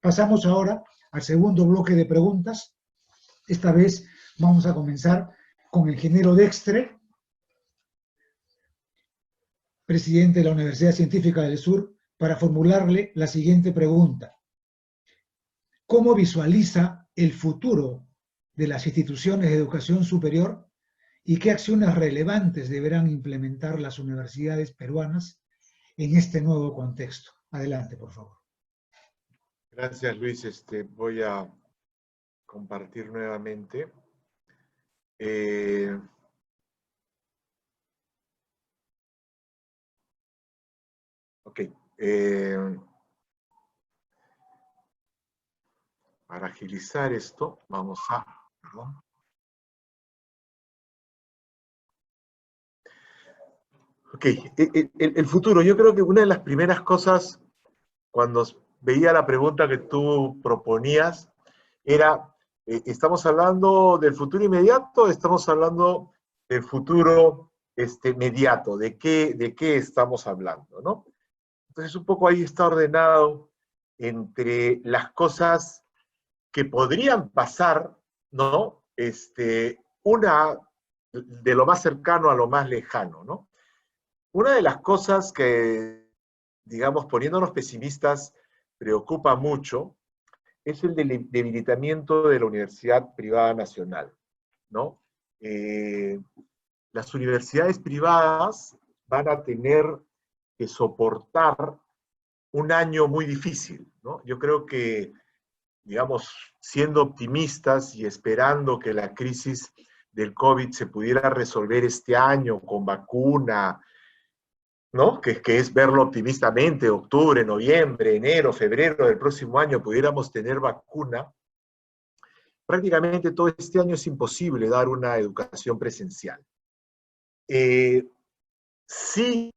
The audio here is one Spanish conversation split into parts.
Pasamos ahora al segundo bloque de preguntas. Esta vez vamos a comenzar con el ingeniero Dextre, presidente de la Universidad Científica del Sur, para formularle la siguiente pregunta. ¿Cómo visualiza el futuro de las instituciones de educación superior y qué acciones relevantes deberán implementar las universidades peruanas en este nuevo contexto? Adelante, por favor. Gracias, Luis. Voy a compartir nuevamente. Ok. Para agilizar esto, vamos a... Perdón. Ok, el futuro. Yo creo que una de las primeras cosas, cuando veía la pregunta que tú proponías, era, ¿estamos hablando del futuro inmediato o estamos hablando del futuro mediato? ¿De qué estamos hablando, no? Entonces, un poco ahí está ordenado entre las cosas que podrían pasar, ¿no? Una de lo más cercano a lo más lejano, ¿no? Una de las cosas que, digamos, poniéndonos pesimistas, preocupa mucho, es el debilitamiento de la Universidad Privada Nacional, ¿no? Las universidades privadas van a tener que soportar un año muy difícil, ¿no? Yo creo que, digamos, siendo optimistas y esperando que la crisis del COVID se pudiera resolver este año con vacuna, ¿no? Que es verlo optimistamente, octubre, noviembre, enero, febrero del próximo año pudiéramos tener vacuna, prácticamente todo este año es imposible dar una educación presencial. Si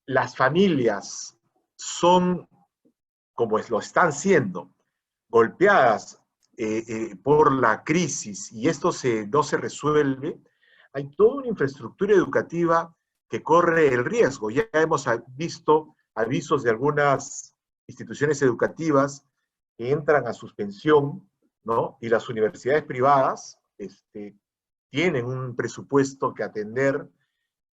las familias son, como lo están siendo, golpeadas por la crisis y esto no se resuelve, hay toda una infraestructura educativa que corre el riesgo. Ya hemos visto avisos de algunas instituciones educativas que entran a suspensión, ¿no? Y las universidades privadas tienen un presupuesto que atender,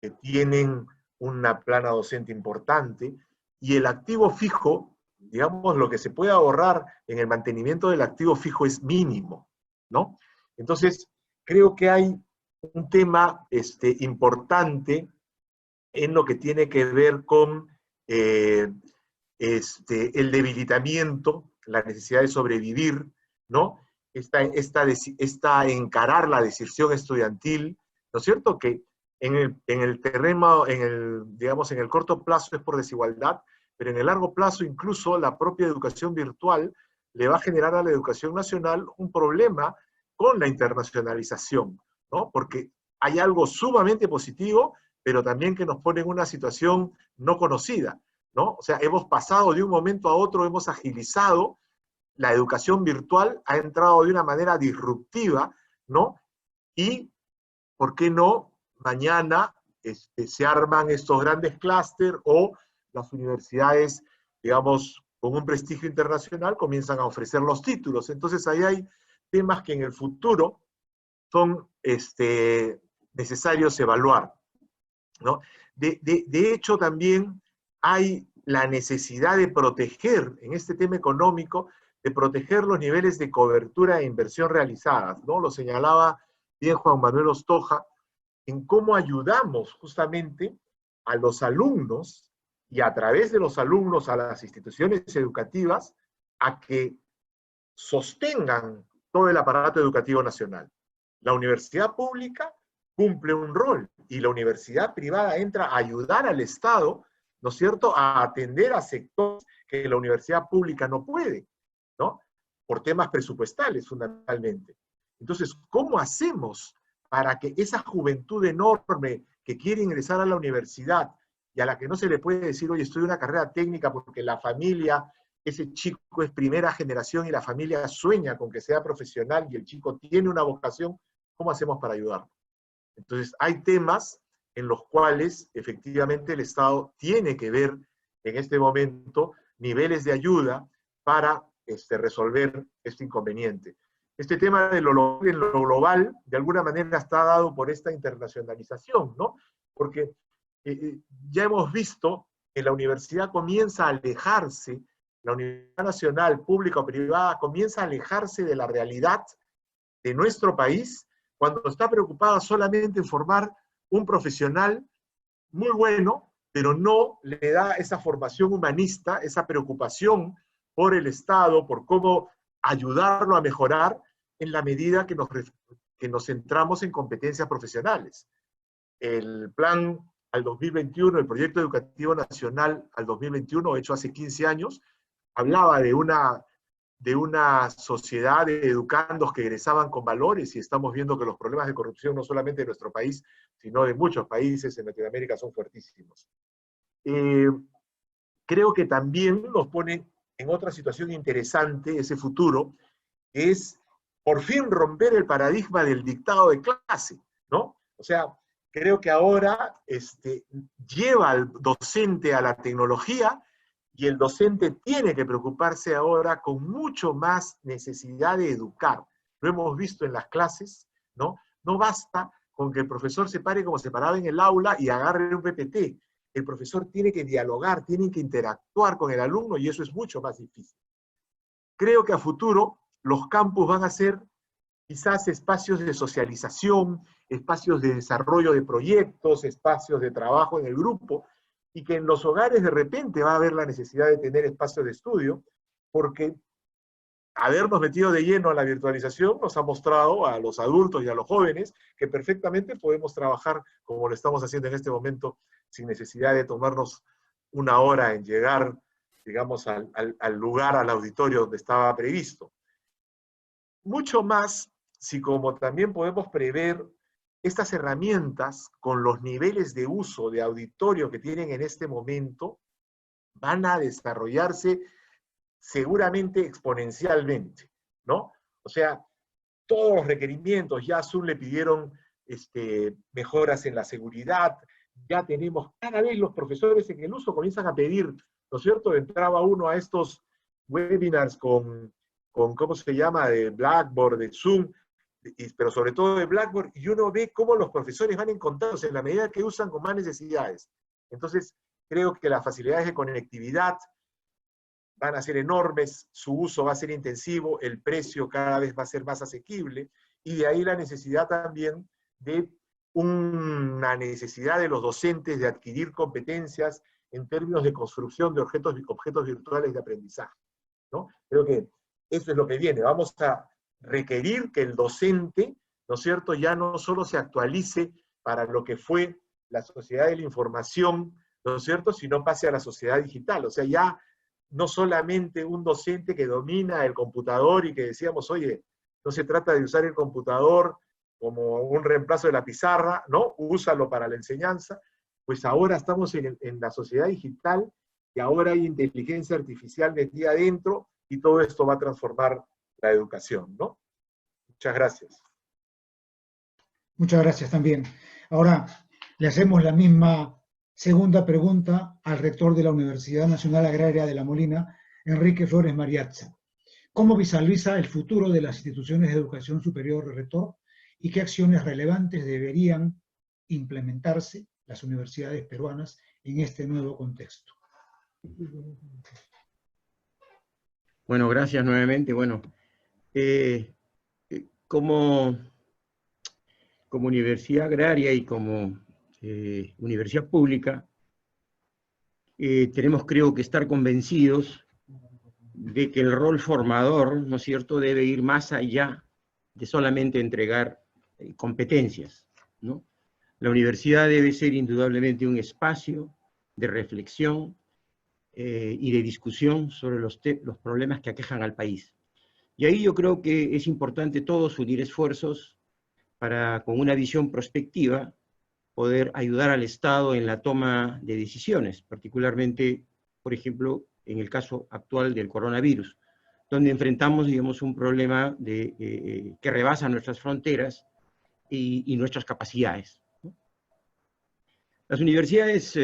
que tienen una plana docente importante, y el activo fijo, digamos, lo que se puede ahorrar en el mantenimiento del activo fijo es mínimo, ¿no? Entonces, creo que hay un tema importante en lo que tiene que ver con el debilitamiento, la necesidad de sobrevivir, ¿no? Esta encarar la deserción estudiantil, ¿no es cierto? Que en el terreno, digamos, en el corto plazo es por desigualdad, pero en el largo plazo incluso la propia educación virtual le va a generar a la educación nacional un problema con la internacionalización, ¿no? Porque hay algo sumamente positivo, pero también que nos pone en una situación no conocida, ¿no? O sea, hemos pasado de un momento a otro, hemos agilizado, la educación virtual ha entrado de una manera disruptiva, ¿no? Y, ¿por qué no? Mañana se arman estos grandes clústeres o las universidades, digamos, con un prestigio internacional comienzan a ofrecer los títulos. Entonces ahí hay temas que en el futuro son necesarios evaluar, ¿no? De hecho, también hay la necesidad de proteger, en este tema económico, de proteger los niveles de cobertura e inversión realizadas, ¿no? Lo señalaba bien Juan Manuel Ostoja, en cómo ayudamos justamente a los alumnos y a través de los alumnos a las instituciones educativas a que sostengan todo el aparato educativo nacional. La universidad pública cumple un rol y la universidad privada entra a ayudar al Estado, ¿no es cierto?, a atender a sectores que la universidad pública no puede, ¿no? Por temas presupuestales, fundamentalmente. Entonces, ¿cómo hacemos para que esa juventud enorme que quiere ingresar a la universidad y a la que no se le puede decir, oye, estudia una carrera técnica porque la familia, ese chico es primera generación y la familia sueña con que sea profesional y el chico tiene una vocación, ¿cómo hacemos para ayudarlo? Entonces, hay temas en los cuales efectivamente el Estado tiene que ver en este momento niveles de ayuda para resolver este inconveniente. Este tema de lo global, de alguna manera está dado por esta internacionalización, ¿no? Porque ya hemos visto que la universidad comienza a alejarse, la universidad nacional, pública o privada, comienza a alejarse de la realidad de nuestro país cuando está preocupada solamente en formar un profesional muy bueno, pero no le da esa formación humanista, esa preocupación por el Estado, por cómo ayudarlo a mejorar en la medida que nos centramos en competencias profesionales. El plan al 2021, el proyecto educativo nacional al 2021, hecho hace 15 años, hablaba de una sociedad de educandos que egresaban con valores, y estamos viendo que los problemas de corrupción, no solamente de nuestro país, sino de muchos países en Latinoamérica, son fuertísimos. Creo que también nos pone en otra situación interesante ese futuro, que es por fin romper el paradigma del dictado de clase, ¿no? O sea, creo que ahora lleva al docente a la tecnología, y el docente tiene que preocuparse ahora con mucho más necesidad de educar. Lo hemos visto en las clases, ¿no? No basta con que el profesor se pare como se paraba en el aula y agarre un PPT. El profesor tiene que dialogar, tiene que interactuar con el alumno, y eso es mucho más difícil. Creo que a futuro los campus van a ser quizás espacios de socialización, espacios de desarrollo de proyectos, espacios de trabajo en el grupo, y que en los hogares de repente va a haber la necesidad de tener espacios de estudio, porque habernos metido de lleno a la virtualización nos ha mostrado a los adultos y a los jóvenes que perfectamente podemos trabajar como lo estamos haciendo en este momento, sin necesidad de tomarnos una hora en llegar, digamos, al lugar, al auditorio donde estaba previsto. Mucho más si como también podemos prever estas herramientas con los niveles de uso de auditorio que tienen en este momento, van a desarrollarse seguramente exponencialmente, ¿no? O sea, todos los requerimientos, ya a Zoom le pidieron mejoras en la seguridad, ya tenemos, cada vez los profesores en el uso comienzan a pedir, ¿no es cierto? Entraba uno a estos webinars con ¿cómo se llama?, de Blackboard, de Zoom, pero sobre todo de Blackboard, y uno ve cómo los profesores van encontrándose en la medida que usan con más necesidades. Entonces, creo que las facilidades de conectividad van a ser enormes, su uso va a ser intensivo, el precio cada vez va a ser más asequible, y de ahí la necesidad también de una necesidad de los docentes de adquirir competencias en términos de construcción de objetos virtuales de aprendizaje, ¿no? Creo que eso es lo que viene. Vamos a requerir que el docente, ¿no es cierto?, ya no solo se actualice para lo que fue la sociedad de la información, ¿no es cierto?, sino pase a la sociedad digital. O sea, ya no solamente un docente que domina el computador y que decíamos, oye, no se trata de usar el computador como un reemplazo de la pizarra, ¿no? Úsalo para la enseñanza. Pues ahora estamos en la sociedad digital, y ahora hay inteligencia artificial metida adentro, y todo esto va a transformar la educación, ¿no? Muchas gracias. Muchas gracias también. Ahora le hacemos la misma segunda pregunta al rector de la Universidad Nacional Agraria de La Molina, Enrique Flores Mariazza. ¿Cómo visualiza el futuro de las instituciones de educación superior, rector, y qué acciones relevantes deberían implementarse las universidades peruanas en este nuevo contexto? Bueno, gracias nuevamente. Bueno, como universidad agraria y como universidad pública, tenemos, creo que, estar convencidos de que el rol formador, ¿no es cierto?, debe ir más allá de solamente entregar competencias, ¿no? La universidad debe ser indudablemente un espacio de reflexión y de discusión sobre los problemas que aquejan al país. Y ahí yo creo que es importante todos unir esfuerzos para, con una visión prospectiva, poder ayudar al Estado en la toma de decisiones, particularmente, por ejemplo, en el caso actual del coronavirus, donde enfrentamos, digamos, un problema que rebasa nuestras fronteras y nuestras capacidades, ¿no? Las universidades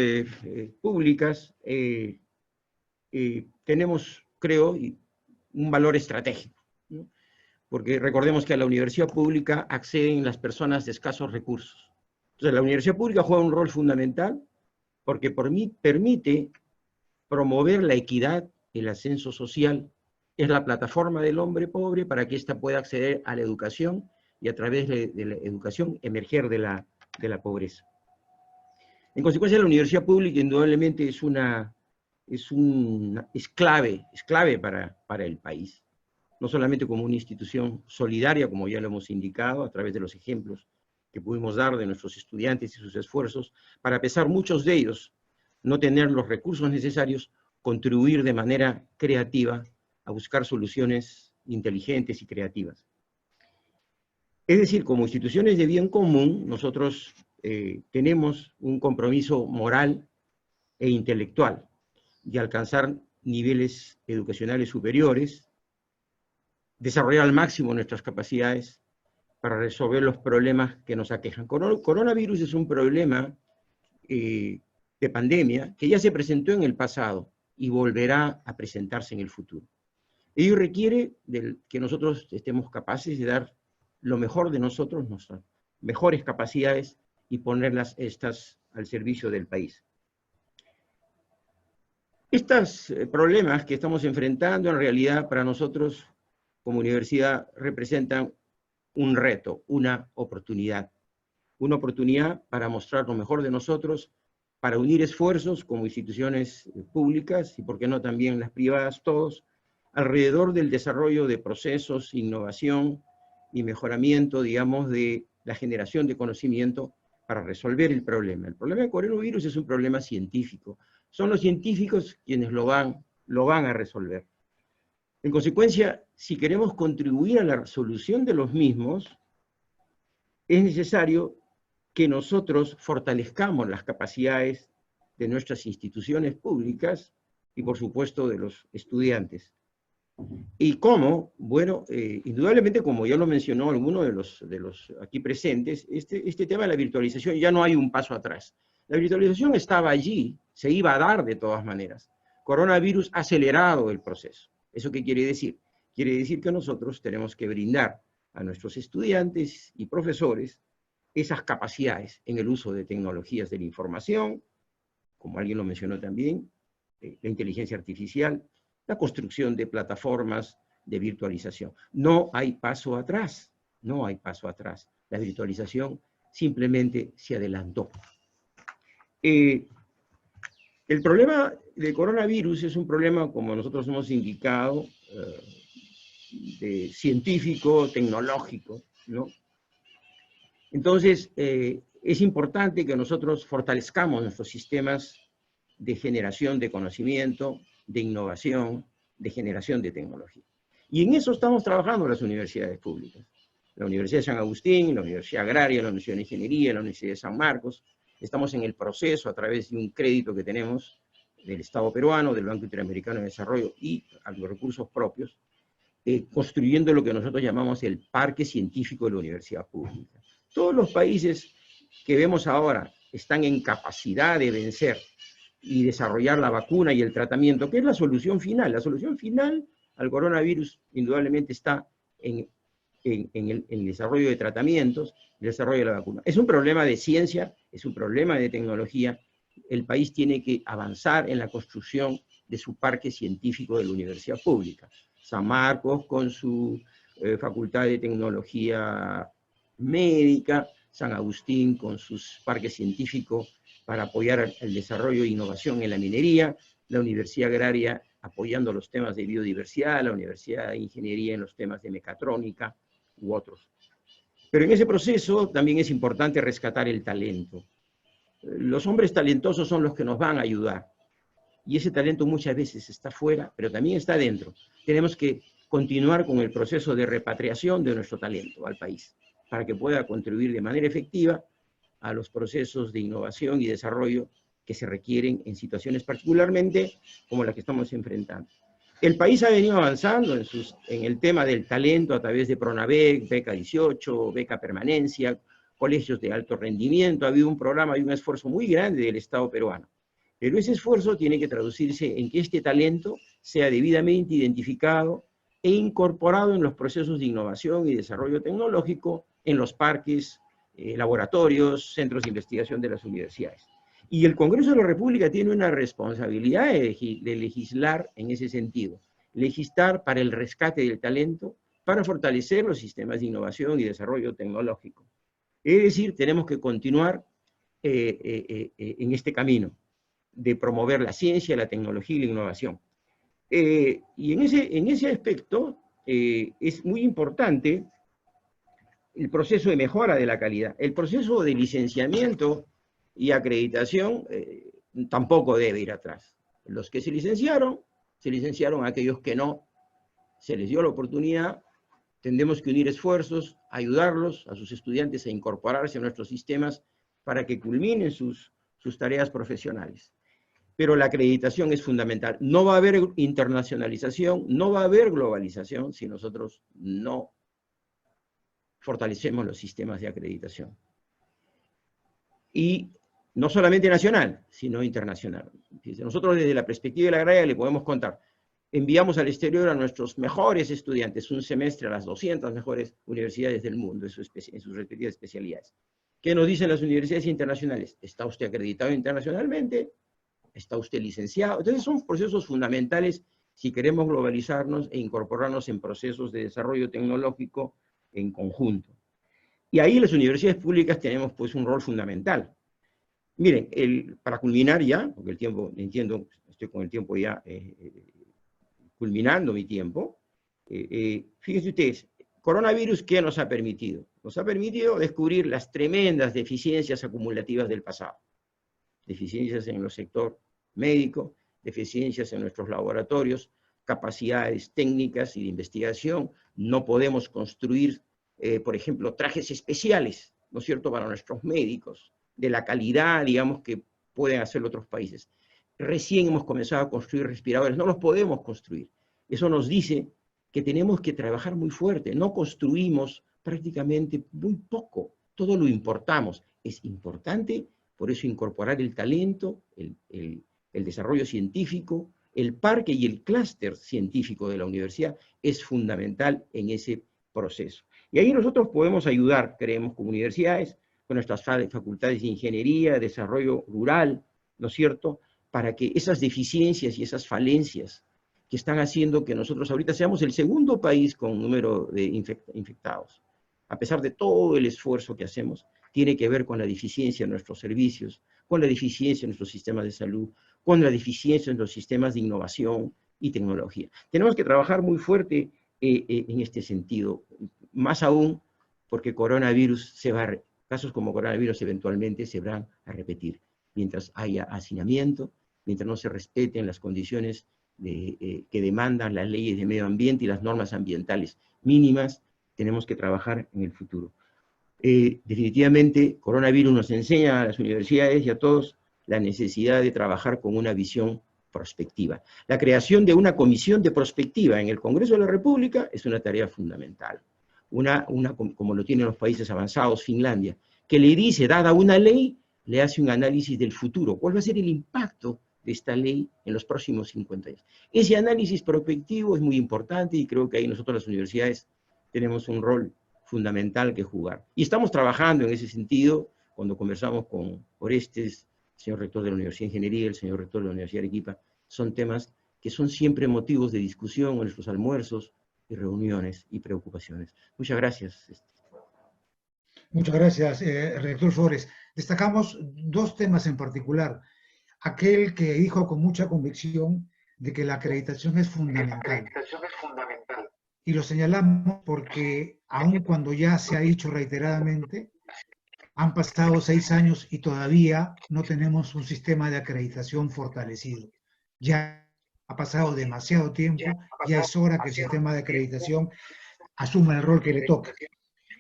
públicas tenemos, creo, un valor estratégico, ¿no? Porque recordemos que a la universidad pública acceden las personas de escasos recursos. Entonces, la universidad pública juega un rol fundamental porque permite promover la equidad, el ascenso social, es la plataforma del hombre pobre para que ésta pueda acceder a la educación y a través de la educación emerger de la pobreza. En consecuencia, la universidad pública indudablemente es clave para el país, no solamente como una institución solidaria, como ya lo hemos indicado, a través de los ejemplos que pudimos dar de nuestros estudiantes y sus esfuerzos, para a pesar muchos de ellos no tener los recursos necesarios, contribuir de manera creativa a buscar soluciones inteligentes y creativas. Es decir, como instituciones de bien común, nosotros tenemos un compromiso moral e intelectual de alcanzar niveles educacionales superiores, desarrollar al máximo nuestras capacidades para resolver los problemas que nos aquejan. Coronavirus es un problema de pandemia que ya se presentó en el pasado y volverá a presentarse en el futuro. Ello requiere que nosotros estemos capaces de dar lo mejor de nosotros, nuestras mejores capacidades, y ponerlas estas al servicio del país. Estos problemas que estamos enfrentando, en realidad, para nosotros, como universidad, representan un reto, una oportunidad para mostrar lo mejor de nosotros, para unir esfuerzos como instituciones públicas, y por qué no también las privadas, todos, alrededor del desarrollo de procesos, innovación y mejoramiento, digamos, de la generación de conocimiento para resolver el problema. El problema del coronavirus es un problema científico. Son los científicos quienes lo van a resolver. En consecuencia, si queremos contribuir a la resolución de los mismos, es necesario que nosotros fortalezcamos las capacidades de nuestras instituciones públicas y, por supuesto, de los estudiantes. ¿Y cómo? Bueno, indudablemente, como ya lo mencionó alguno de los aquí presentes, este tema de la virtualización ya no hay un paso atrás. La virtualización estaba allí, se iba a dar de todas maneras. Coronavirus ha acelerado el proceso. ¿Eso qué quiere decir? Quiere decir que nosotros tenemos que brindar a nuestros estudiantes y profesores esas capacidades en el uso de tecnologías de la información, como alguien lo mencionó también, la inteligencia artificial, la construcción de plataformas de virtualización. No hay paso atrás, no hay paso atrás. La virtualización simplemente se adelantó. El problema del coronavirus es un problema, como nosotros hemos indicado, científico, tecnológico, ¿no? Entonces, es importante que nosotros fortalezcamos nuestros sistemas de generación de conocimiento, de innovación, de generación de tecnología. Y en eso estamos trabajando las universidades públicas. La Universidad de San Agustín, la Universidad Agraria, la Universidad de Ingeniería, la Universidad de San Marcos. Estamos en el proceso, a través de un crédito que tenemos del Estado peruano, del Banco Interamericano de Desarrollo y a los recursos propios, construyendo lo que nosotros llamamos el parque científico de la universidad pública. Todos los países que vemos ahora están en capacidad de vencer y desarrollar la vacuna y el tratamiento, que es la solución final. La solución final al coronavirus indudablemente está en el desarrollo de tratamientos, el desarrollo de la vacuna. Es un problema de ciencia, es un problema de tecnología. El país tiene que avanzar en la construcción de su parque científico de la universidad pública. San Marcos con su Facultad de Tecnología Médica, San Agustín con sus parques científicos para apoyar el desarrollo e innovación en la minería, la Universidad Agraria apoyando los temas de biodiversidad, la Universidad de Ingeniería en los temas de mecatrónica u otros. Pero en ese proceso también es importante rescatar el talento. Los hombres talentosos son los que nos van a ayudar. Y ese talento muchas veces está fuera, pero también está dentro. Tenemos que continuar con el proceso de repatriación de nuestro talento al país, para que pueda contribuir de manera efectiva a los procesos de innovación y desarrollo que se requieren en situaciones particularmente como las que estamos enfrentando. El país ha venido avanzando en el tema del talento a través de Pronavec, Beca 18, Beca Permanencia, colegios de alto rendimiento. Ha habido un programa y un esfuerzo muy grande del Estado peruano. Pero ese esfuerzo tiene que traducirse en que este talento sea debidamente identificado, e incorporado en los procesos de innovación y desarrollo tecnológico en los parques, laboratorios, centros de investigación de las universidades. Y el Congreso de la República tiene una responsabilidad de legislar en ese sentido, legislar para el rescate del talento, para fortalecer los sistemas de innovación y desarrollo tecnológico. Es decir, tenemos que continuar en este camino de promover la ciencia, la tecnología y la innovación. Y en ese aspecto es muy importante el proceso de mejora de la calidad. El proceso de licenciamiento y acreditación tampoco debe ir atrás. Los que se licenciaron aquellos que no, se les dio la oportunidad. Tendremos que unir esfuerzos, ayudarlos a sus estudiantes a incorporarse a nuestros sistemas para que culminen sus tareas profesionales. Pero la acreditación es fundamental. No va a haber internacionalización, no va a haber globalización si nosotros no fortalecemos los sistemas de acreditación. Y no solamente nacional, sino internacional. Nosotros desde la perspectiva de la agraria le podemos contar. Enviamos al exterior a nuestros mejores estudiantes, un semestre a las 200 mejores universidades del mundo en sus respectivas especialidades. ¿Qué nos dicen las universidades internacionales? ¿Está usted acreditado internacionalmente? ¿Está usted licenciado? Entonces son procesos fundamentales si queremos globalizarnos e incorporarnos en procesos de desarrollo tecnológico en conjunto. Y ahí las universidades públicas tenemos pues un rol fundamental. Miren, para culminar ya, porque el tiempo, entiendo, estoy con el tiempo ya culminando mi tiempo, fíjense ustedes, coronavirus, ¿qué nos ha permitido? Nos ha permitido descubrir las tremendas deficiencias acumulativas del pasado. Deficiencias en el sector médico, deficiencias en nuestros laboratorios, capacidades técnicas y de investigación. No podemos construir, por ejemplo, trajes especiales, ¿no es cierto?, para nuestros médicos, de la calidad, digamos, que pueden hacer otros países. Recién hemos comenzado a construir respiradores, no los podemos construir. Eso nos dice que tenemos que trabajar muy fuerte, no construimos prácticamente muy poco, todo lo importamos. Es importante, por eso, incorporar el talento, el desarrollo científico, el parque y el clúster científico de la universidad es fundamental en ese proceso. Y ahí nosotros podemos ayudar, creemos, como universidades, con nuestras facultades de ingeniería, desarrollo rural, ¿no es cierto?, para que esas deficiencias y esas falencias que están haciendo que nosotros ahorita seamos el segundo país con número de infectados, a pesar de todo el esfuerzo que hacemos, tiene que ver con la deficiencia en nuestros servicios, con la deficiencia en nuestros sistemas de salud, con la deficiencia en los sistemas de innovación y tecnología. Tenemos que trabajar muy fuerte en este sentido, más aún porque casos como coronavirus eventualmente se van a repetir, mientras haya hacinamiento, mientras no se respeten las condiciones que demandan las leyes de medio ambiente y las normas ambientales mínimas, tenemos que trabajar en el futuro. Definitivamente, coronavirus nos enseña a las universidades y a todos la necesidad de trabajar con una visión prospectiva. La creación de una comisión de prospectiva en el Congreso de la República es una tarea fundamental. Como lo tienen los países avanzados, Finlandia, que le dice, dada una ley, le hace un análisis del futuro. ¿Cuál va a ser el impacto de esta ley en los próximos 50 años? Ese análisis prospectivo es muy importante y creo que ahí nosotros las universidades tenemos un rol fundamental que jugar. Y estamos trabajando en ese sentido cuando conversamos con Orestes, el señor rector de la Universidad de Ingeniería, el señor rector de la Universidad de Arequipa. Son temas que son siempre motivos de discusión en nuestros almuerzos y reuniones y preocupaciones. Muchas gracias. Muchas gracias, rector Flores. Destacamos dos temas en particular. Aquel que dijo con mucha convicción de que la acreditación es fundamental. Y lo señalamos porque, aun cuando ya se ha dicho reiteradamente, han pasado 6 años y todavía no tenemos un sistema de acreditación fortalecido. Ya ha pasado demasiado tiempo, ya es hora que el sistema de acreditación asuma el rol que le toca.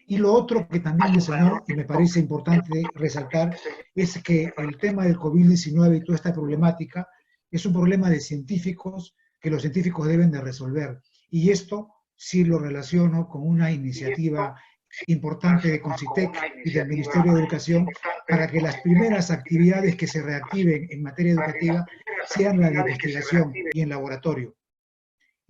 Y lo otro que también mencionó, y me parece importante resaltar, es que el tema del COVID-19 y toda esta problemática es un problema de científicos que los científicos deben de resolver. Y esto sí lo relaciono con una iniciativa importante de CONCITEC y del Ministerio de Educación para que las primeras actividades que se reactiven en materia educativa sean la de investigación y en laboratorio.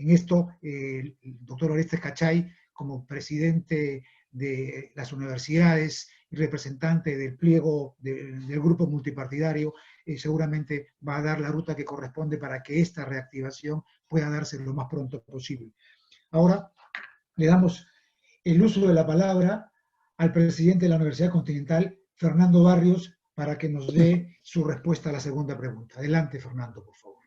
En esto, el doctor Orestes Cachay, como presidente de las universidades y representante del pliego del grupo multipartidario, seguramente va a dar la ruta que corresponde para que esta reactivación pueda darse lo más pronto posible. Ahora le damos el uso de la palabra al presidente de la Universidad Continental, Fernando Barrios, para que nos dé su respuesta a la segunda pregunta. Adelante, Fernando, por favor.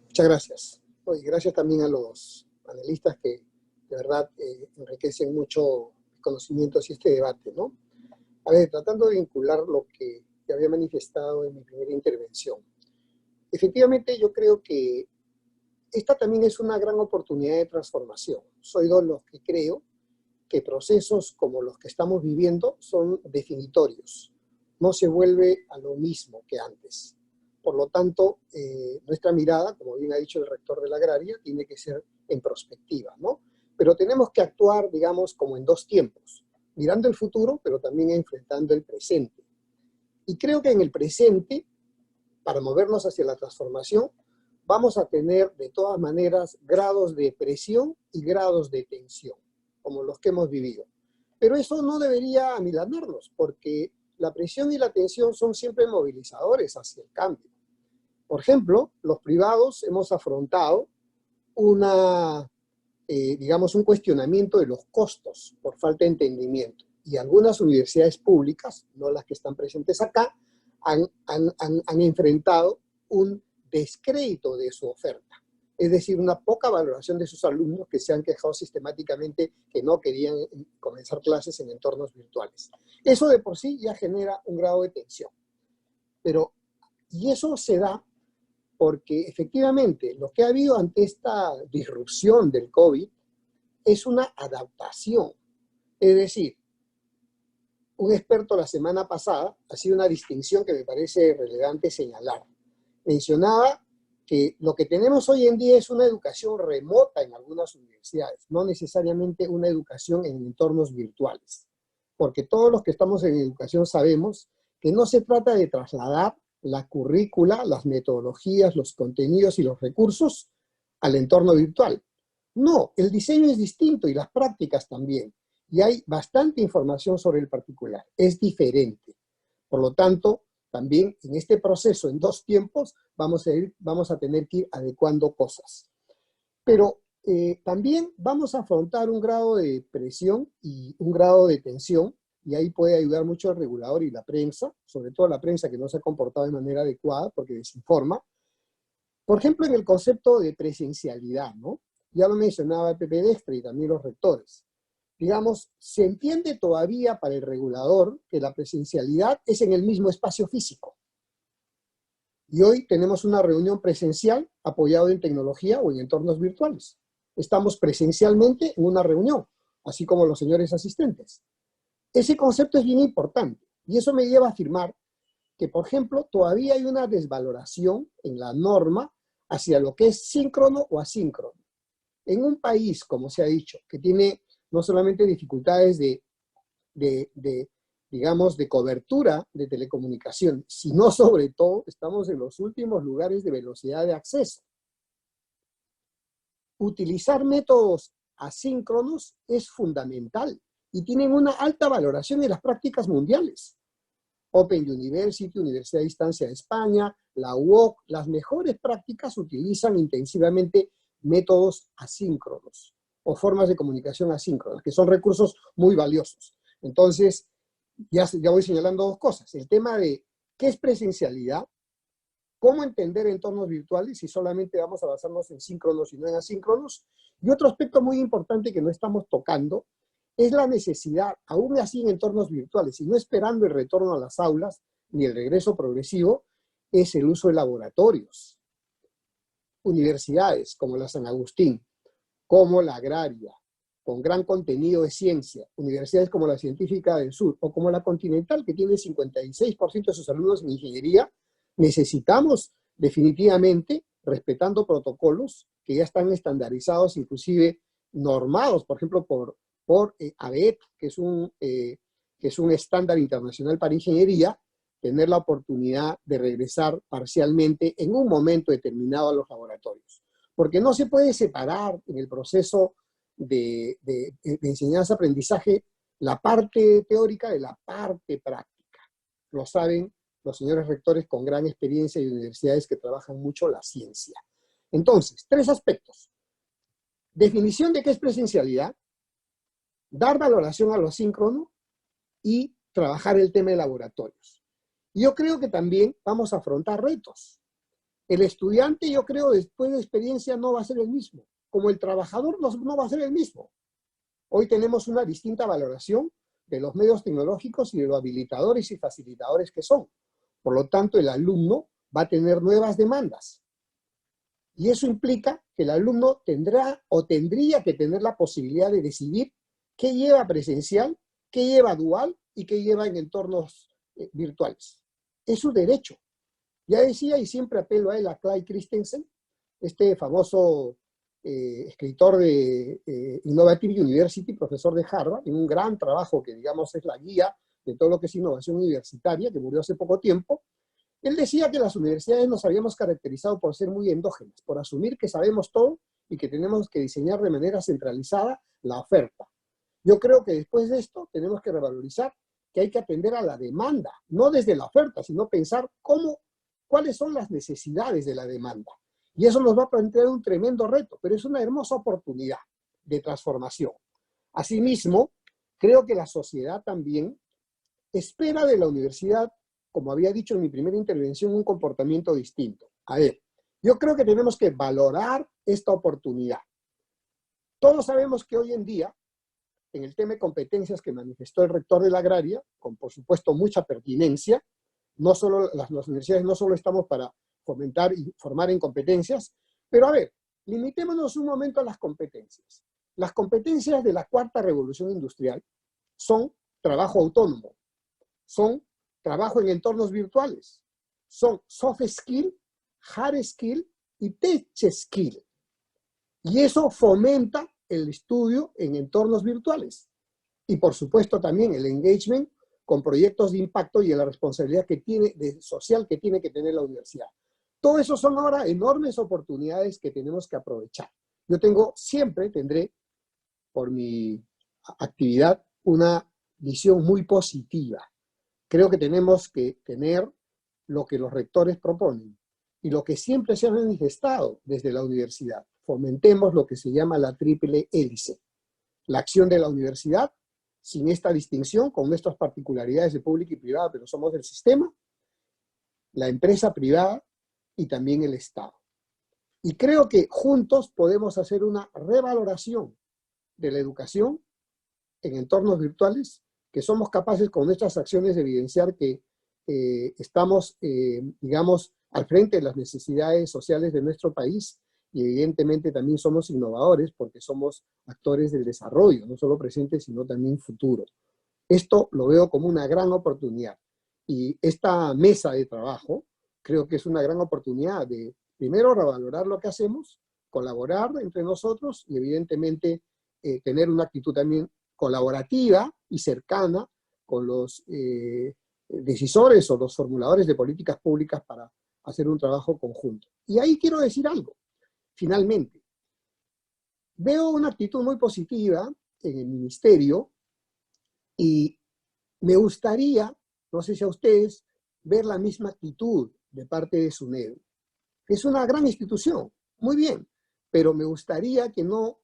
Muchas gracias. Y gracias también a los panelistas que de verdad enriquecen mucho conocimientos y este debate, ¿no? A ver, tratando de vincular lo que ya había manifestado en mi primera intervención. Efectivamente, yo creo que esta también es una gran oportunidad de transformación. Soy de los que creo que procesos como los que estamos viviendo son definitorios. No se vuelve a lo mismo que antes. Por lo tanto, nuestra mirada, como bien ha dicho el rector de la Agraria, tiene que ser en perspectiva, ¿no? Pero tenemos que actuar, digamos, como en dos tiempos, mirando el futuro, pero también enfrentando el presente. Y creo que en el presente, para movernos hacia la transformación, vamos a tener de todas maneras grados de presión y grados de tensión, como los que hemos vivido. Pero eso no debería amilanarnos, porque la presión y la tensión son siempre movilizadores hacia el cambio. Por ejemplo, los privados hemos afrontado digamos, un cuestionamiento de los costos por falta de entendimiento. Y algunas universidades públicas, no las que están presentes acá, han enfrentado un descrédito de su oferta. Es decir, una poca valoración de sus alumnos que se han quejado sistemáticamente que no querían comenzar clases en entornos virtuales. Eso de por sí ya genera un grado de tensión. Y eso se da porque efectivamente lo que ha habido ante esta disrupción del COVID es una adaptación. Es decir, un experto la semana pasada hacía una distinción que me parece relevante señalar. Mencionaba que lo que tenemos hoy en día es una educación remota en algunas universidades, no necesariamente una educación en entornos virtuales. Porque todos los que estamos en educación sabemos que no se trata de trasladar la currícula, las metodologías, los contenidos y los recursos al entorno virtual. No, el diseño es distinto y las prácticas también. Y hay bastante información sobre el particular. Es diferente. Por lo tanto, también en este proceso, en dos tiempos, vamos a tener que ir adecuando cosas. Pero también vamos a afrontar un grado de presión y un grado de tensión, y ahí puede ayudar mucho el regulador y la prensa, sobre todo la prensa que no se ha comportado de manera adecuada porque desinforma. Por ejemplo, en el concepto de presencialidad, ¿no? Ya lo mencionaba el Pepe Destre y también los rectores. Digamos, se entiende todavía para el regulador que la presencialidad es en el mismo espacio físico. Y hoy tenemos una reunión presencial apoyada en tecnología o en entornos virtuales. Estamos presencialmente en una reunión, así como los señores asistentes. Ese concepto es bien importante y eso me lleva a afirmar que, por ejemplo, todavía hay una desvaloración en la norma hacia lo que es síncrono o asíncrono. En un país, como se ha dicho, que tiene no solamente dificultades digamos, de cobertura de telecomunicación, sino sobre todo estamos en los últimos lugares de velocidad de acceso. Utilizar métodos asíncronos es fundamental y tienen una alta valoración en las prácticas mundiales. Open University, Universidad de Distancia de España, la UOC, las mejores prácticas utilizan intensivamente métodos asíncronos o formas de comunicación asíncronas, que son recursos muy valiosos. Entonces, ya voy señalando dos cosas. El tema de qué es presencialidad, cómo entender entornos virtuales si solamente vamos a basarnos en síncronos y no en asíncronos. Y otro aspecto muy importante que no estamos tocando es la necesidad, aún así en entornos virtuales, y no esperando el retorno a las aulas ni el regreso progresivo, es el uso de laboratorios. Universidades como la San Agustín, como la Agraria, con gran contenido de ciencia, universidades como la Científica del Sur o como la Continental, que tiene 56% de sus alumnos en ingeniería, necesitamos definitivamente, respetando protocolos que ya están estandarizados, inclusive normados, por ejemplo, por ABET, que es un estándar internacional para ingeniería, tener la oportunidad de regresar parcialmente en un momento determinado a los laboratorios. porque no se puede separar en el proceso de enseñanza-aprendizaje la parte teórica de la parte práctica. Lo saben los señores rectores con gran experiencia y universidades que trabajan mucho la ciencia. Entonces, 3 aspectos. Definición de qué es presencialidad, dar valoración a lo síncrono y trabajar el tema de laboratorios. Yo creo que también vamos a afrontar retos. El estudiante, yo creo, después de experiencia no va a ser el mismo, como el trabajador no va a ser el mismo. Hoy tenemos una distinta valoración de los medios tecnológicos y de los habilitadores y facilitadores que son. Por lo tanto, el alumno va a tener nuevas demandas. Y eso implica que el alumno tendrá o tendría que tener la posibilidad de decidir qué lleva presencial, qué lleva dual y qué lleva en entornos virtuales. Es su derecho. Ya decía, y siempre apelo a él, a Clyde Christensen, este famoso escritor de Innovative University, profesor de Harvard, en un gran trabajo que, digamos, es la guía de todo lo que es innovación universitaria, que murió hace poco tiempo. Él decía que las universidades nos habíamos caracterizado por ser muy endógenas, por asumir que sabemos todo y que tenemos que diseñar de manera centralizada la oferta. Yo creo que después de esto tenemos que revalorizar que hay que atender a la demanda, no desde la oferta, sino pensar cuáles son las necesidades de la demanda. Y eso nos va a plantear un tremendo reto, pero es una hermosa oportunidad de transformación. Asimismo, creo que la sociedad también espera de la universidad, como había dicho en mi primera intervención, un comportamiento distinto. A ver, yo creo que tenemos que valorar esta oportunidad. Todos sabemos que hoy en día, en el tema de competencias que manifestó el rector de la Agraria, con por supuesto mucha pertinencia, no solo las universidades no solo estamos para fomentar y formar en competencias, pero a ver, limitémonos un momento a las competencias. Las competencias de la 4ª revolución industrial son trabajo autónomo, son trabajo en entornos virtuales, son soft skill, hard skill y tech skill. Y eso fomenta el estudio en entornos virtuales. Y por supuesto también el engagement con proyectos de impacto y la responsabilidad social que tiene que tener la universidad. Todo eso son ahora enormes oportunidades que tenemos que aprovechar. Yo tendré, por mi actividad, una visión muy positiva. Creo que tenemos que tener lo que los rectores proponen y lo que siempre se ha manifestado desde la universidad. Fomentemos lo que se llama la triple hélice. La acción de la universidad, sin esta distinción, con nuestras particularidades de pública y privada, pero somos del sistema, la empresa privada y también el Estado. Y creo que juntos podemos hacer una revaloración de la educación en entornos virtuales, que somos capaces con nuestras acciones de evidenciar que estamos, digamos, al frente de las necesidades sociales de nuestro país y evidentemente también somos innovadores porque somos actores del desarrollo, no solo presente, sino también futuro. Esto lo veo como una gran oportunidad. Y esta mesa de trabajo creo que es una gran oportunidad de, primero, revalorar lo que hacemos, colaborar entre nosotros y evidentemente tener una actitud también colaborativa y cercana con los decisores o los formuladores de políticas públicas para hacer un trabajo conjunto. Y ahí quiero decir algo. Finalmente, veo una actitud muy positiva en el ministerio y me gustaría, no sé si a ustedes, ver la misma actitud de parte de SUNEDU. Es una gran institución, muy bien, pero me gustaría que no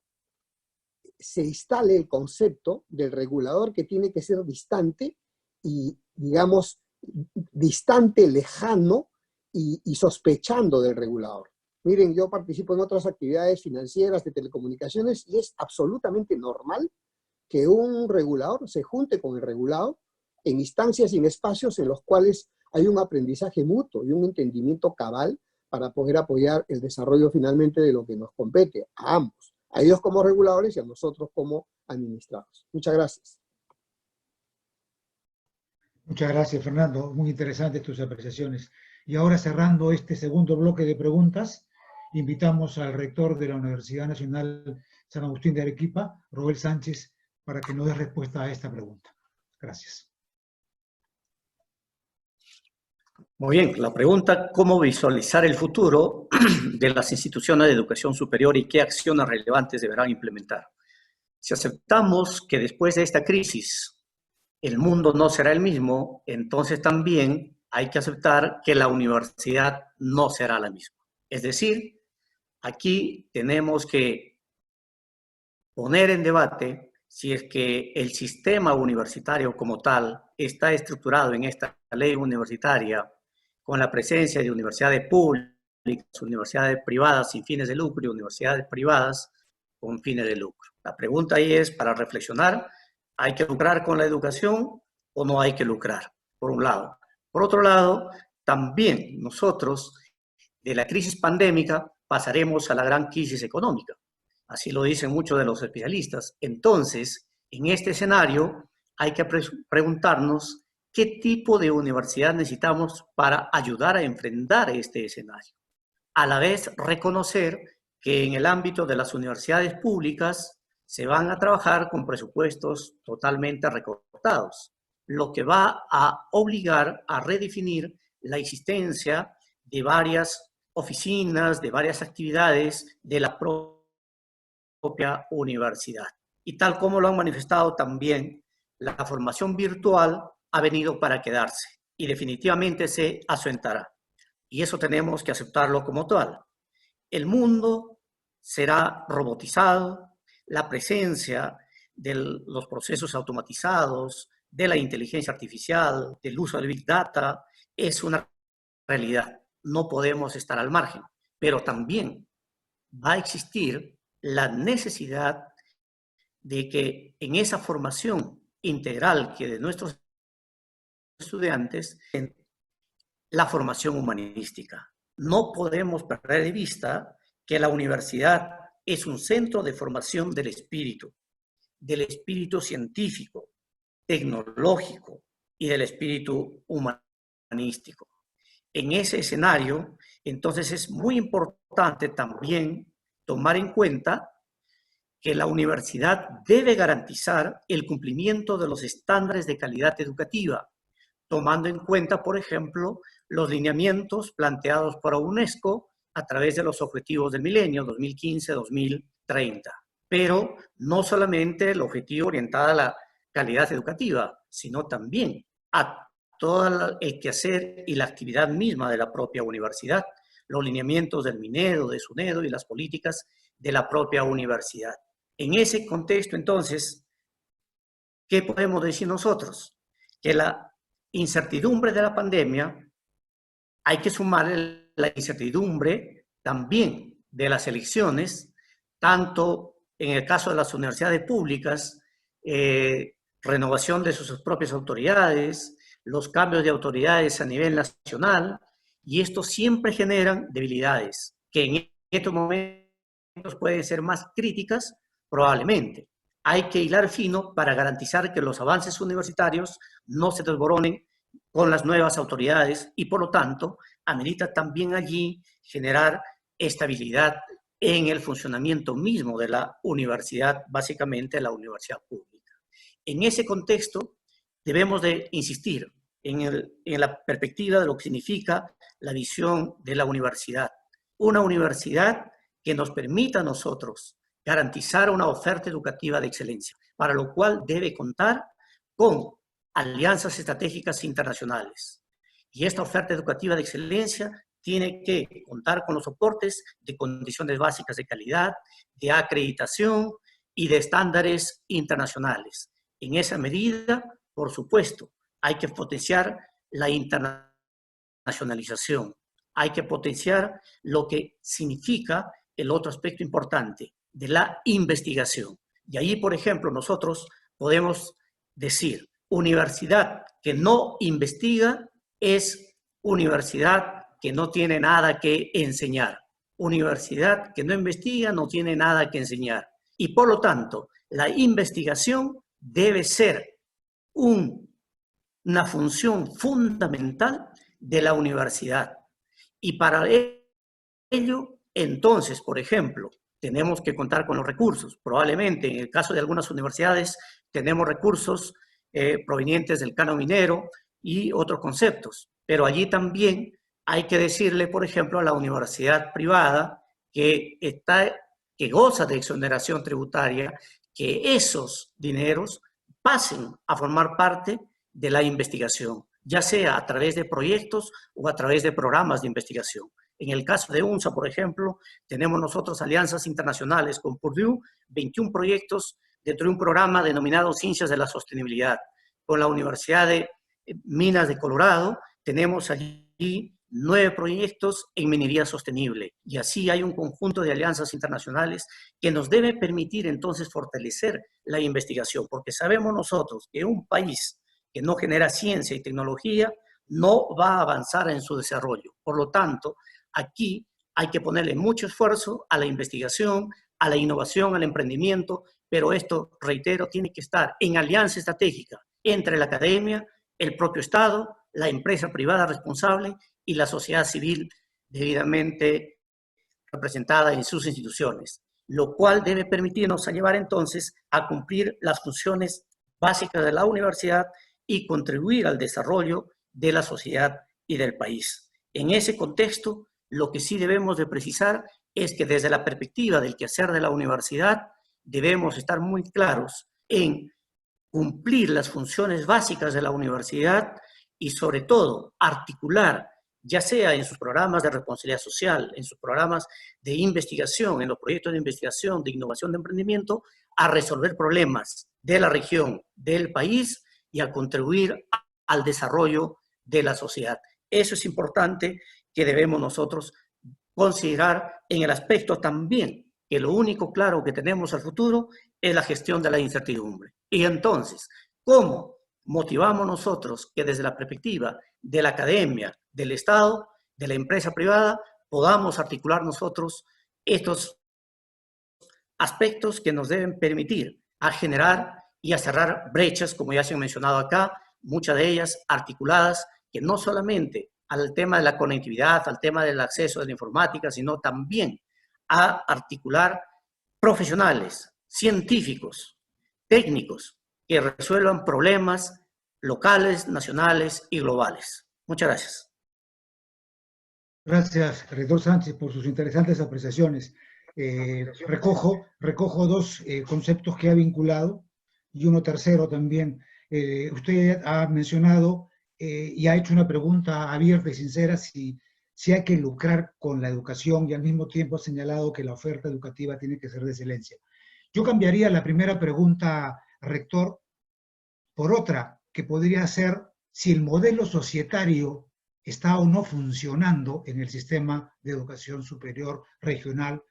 se instale el concepto del regulador que tiene que ser distante y, digamos, distante, lejano y sospechando del regulador. Miren, yo participo en otras actividades financieras, de telecomunicaciones, y es absolutamente normal que un regulador se junte con el regulado en instancias y en espacios en los cuales hay un aprendizaje mutuo y un entendimiento cabal para poder apoyar el desarrollo finalmente de lo que nos compete a ambos, a ellos como reguladores y a nosotros como administrados. Muchas gracias. Muchas gracias, Fernando. Muy interesantes tus apreciaciones. Y ahora, cerrando este segundo bloque de preguntas, invitamos al rector de la Universidad Nacional San Agustín de Arequipa, Roel Sánchez, para que nos dé respuesta a esta pregunta. Gracias. Muy bien, la pregunta, ¿cómo visualizar el futuro de las instituciones de educación superior y qué acciones relevantes deberán implementar? Si aceptamos que después de esta crisis el mundo no será el mismo, entonces también hay que aceptar que la universidad no será la misma. Es decir, aquí tenemos que poner en debate si es que el sistema universitario como tal está estructurado en esta ley universitaria con la presencia de universidades públicas, universidades privadas sin fines de lucro y universidades privadas con fines de lucro. La pregunta ahí es para reflexionar, ¿hay que lucrar con la educación o no hay que lucrar? Por un lado. Por otro lado, también nosotros de la crisis pandémica pasaremos a la gran crisis económica. Así lo dicen muchos de los especialistas. Entonces, en este escenario hay que preguntarnos qué tipo de universidad necesitamos para ayudar a enfrentar este escenario. A la vez, reconocer que en el ámbito de las universidades públicas se van a trabajar con presupuestos totalmente recortados, lo que va a obligar a redefinir la existencia de varias oficinas, de varias actividades de la propia universidad. Y tal como lo han manifestado también, la formación virtual ha venido para quedarse y definitivamente se asentará. Y eso tenemos que aceptarlo como tal. El mundo será robotizado, la presencia de los procesos automatizados, de la inteligencia artificial, del uso del Big Data, es una realidad. No podemos estar al margen, pero también va a existir la necesidad de que en esa formación integral que de nuestros estudiantes, en la formación humanística. No podemos perder de vista que la universidad es un centro de formación del espíritu científico, tecnológico y del espíritu humanístico. En ese escenario, entonces es muy importante también tomar en cuenta que la universidad debe garantizar el cumplimiento de los estándares de calidad educativa, tomando en cuenta, por ejemplo, los lineamientos planteados por UNESCO a través de los Objetivos del Milenio 2015-2030. Pero no solamente el objetivo orientado a la calidad educativa, sino también a todo el quehacer y la actividad misma de la propia universidad, los lineamientos del Minedo, de SUNEDO y las políticas de la propia universidad. En ese contexto, entonces, ¿qué podemos decir nosotros? Que la incertidumbre de la pandemia hay que sumarle la incertidumbre también de las elecciones, tanto en el caso de las universidades públicas, renovación de sus propias autoridades, los cambios de autoridades a nivel nacional, y esto siempre generan debilidades que en estos momentos pueden ser más críticas, probablemente. Hay que hilar fino para garantizar que los avances universitarios no se desboronen con las nuevas autoridades y, por lo tanto, amerita también allí generar estabilidad en el funcionamiento mismo de la universidad, básicamente la universidad pública. En ese contexto, debemos de insistir en la perspectiva de lo que significa la visión de la universidad. Una universidad que nos permita a nosotros garantizar una oferta educativa de excelencia, para lo cual debe contar con alianzas estratégicas internacionales. Y esta oferta educativa de excelencia tiene que contar con los soportes de condiciones básicas de calidad, de acreditación y de estándares internacionales. En esa medida, por supuesto, hay que potenciar la internacionalización, hay que potenciar lo que significa el otro aspecto importante de la investigación. Y ahí, por ejemplo, nosotros podemos decir, universidad que no investiga es universidad que no tiene nada que enseñar. Universidad que no investiga no tiene nada que enseñar. Y por lo tanto, la investigación debe ser una función fundamental de la universidad. Y para ello, entonces, por ejemplo, tenemos que contar con los recursos. Probablemente, en el caso de algunas universidades, tenemos recursos provenientes del canon minero, y otros conceptos. Pero allí también hay que decirle, por ejemplo, a la universidad privada que goza de exoneración tributaria, que esos dineros pasen a formar parte de la investigación, ya sea a través de proyectos o a través de programas de investigación. En el caso de UNSA, por ejemplo, tenemos nosotros alianzas internacionales con Purdue, 21 proyectos dentro de un programa denominado Ciencias de la Sostenibilidad. Con la Universidad de Minas de Colorado tenemos allí 9 proyectos en minería sostenible. Y así hay un conjunto de alianzas internacionales que nos debe permitir entonces fortalecer la investigación, porque sabemos nosotros que un país que no genera ciencia y tecnología no va a avanzar en su desarrollo. Por lo tanto, aquí hay que ponerle mucho esfuerzo a la investigación, a la innovación, al emprendimiento, pero esto, reitero, tiene que estar en alianza estratégica entre la academia, el propio Estado, la empresa privada responsable y la sociedad civil debidamente representada en sus instituciones, lo cual debe permitirnos a llevar entonces a cumplir las funciones básicas de la universidad y contribuir al desarrollo de la sociedad y del país. En ese contexto, lo que sí debemos de precisar es que desde la perspectiva del quehacer de la universidad debemos estar muy claros en cumplir las funciones básicas de la universidad y sobre todo articular, ya sea en sus programas de responsabilidad social, en sus programas de investigación, en los proyectos de investigación, de innovación, de emprendimiento, a resolver problemas de la región, del país y a contribuir al desarrollo de la sociedad. Eso es importante que debemos nosotros considerar en el aspecto también que lo único claro que tenemos al futuro es la gestión de la incertidumbre. Y entonces, ¿cómo motivamos nosotros que desde la perspectiva de la academia, del Estado, de la empresa privada, podamos articular nosotros estos aspectos que nos deben permitir a generar y a cerrar brechas, como ya se han mencionado acá, muchas de ellas articuladas, que no solamente al tema de la conectividad, al tema del acceso a la informática, sino también a articular profesionales, científicos, técnicos, que resuelvan problemas locales, nacionales y globales. Muchas gracias. Gracias, rector Sánchez, por sus interesantes apreciaciones. Recojo dos conceptos que ha vinculado y uno tercero también. Usted ha mencionado y ha hecho una pregunta abierta y sincera si hay que lucrar con la educación y al mismo tiempo ha señalado que la oferta educativa tiene que ser de excelencia. Yo cambiaría la primera pregunta, rector, por otra, que podría ser si el modelo societario está o no funcionando en el sistema de educación superior regional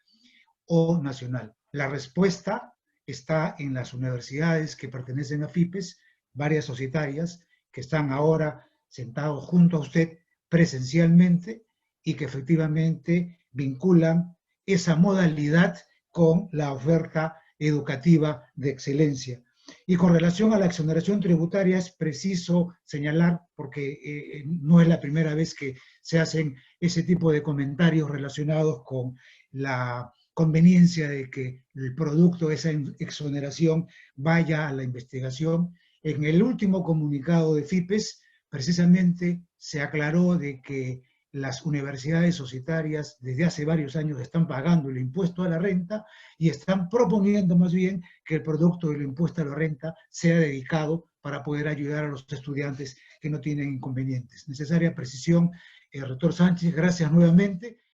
o nacional. La respuesta está en las universidades que pertenecen a FIPES, varias societarias, que están ahora sentados junto a usted presencialmente y que efectivamente vinculan esa modalidad con la oferta educativa de excelencia. Y con relación a la exoneración tributaria es preciso señalar, porque no es la primera vez que se hacen ese tipo de comentarios relacionados con la conveniencia de que el producto de esa exoneración vaya a la investigación. En el último comunicado de FIPES, precisamente se aclaró de que las universidades societarias desde hace varios años están pagando el impuesto a la renta y están proponiendo más bien que el producto del impuesto a la renta sea dedicado para poder ayudar a los estudiantes que no tienen inconvenientes. Necesaria precisión, rector Sánchez, gracias nuevamente.